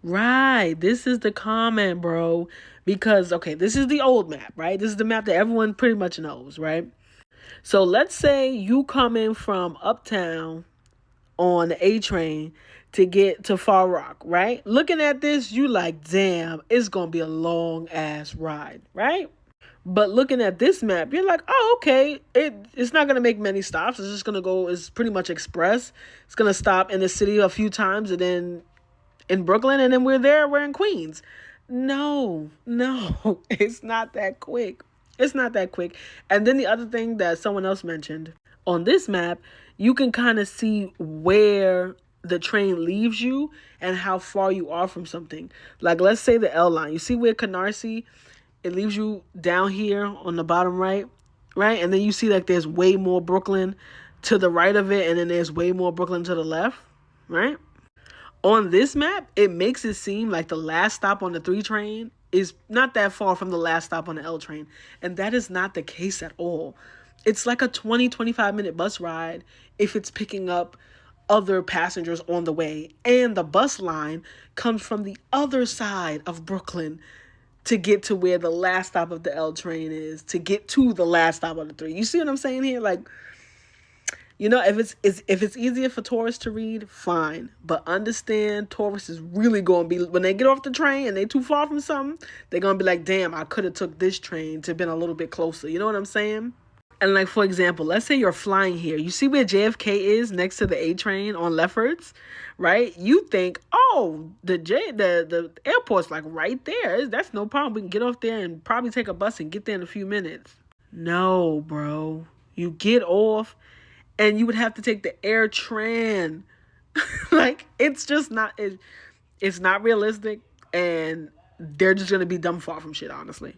Right. This is the comment, bro. Because, okay, this is the old map, right? This is the map that everyone pretty much knows, right? So let's say you come in from uptown on the A train to get to Far Rock, right? Looking at this, you like, damn, it's going to be a long ass ride, right? But looking at this map, you're like, oh, okay. It's not gonna make many stops. It's just gonna go. It's pretty much express. It's gonna stop in the city a few times, and then in Brooklyn, and then we're there. We're in Queens. No, no, it's not that quick. It's not that quick. And then the other thing that someone else mentioned on this map, you can kind of see where the train leaves you and how far you are from something. Like, let's say the L line. You see where Canarsie, it leaves you down here on the bottom right, right? And then you see like there's way more Brooklyn to the right of it, and then there's way more Brooklyn to the left, right? On this map, it makes it seem like the last stop on the 3 train is not that far from the last stop on the L train. And that is not the case at all. It's like a 20-25 minute bus ride if it's picking up other passengers on the way. And the bus line comes from the other side of Brooklyn to get to where the last stop of the L train is, to get to the last stop of the 3. You see what I'm saying here? Like, if it's easier for tourists to read, fine. But understand, tourists is really going to be, when they get off the train and they too far from something, they're going to be like, damn, I could have took this train to been a little bit closer. You know what I'm saying? And like, for example, let's say you're flying here. You see where JFK is next to the A train on Lefferts, right? You think, oh, the airport's like right there. That's no problem. We can get off there and probably take a bus and get there in a few minutes. No, bro. You get off and you would have to take the AirTran. Like, it's just not, it's not realistic, and they're just gonna be dumb far from shit, honestly.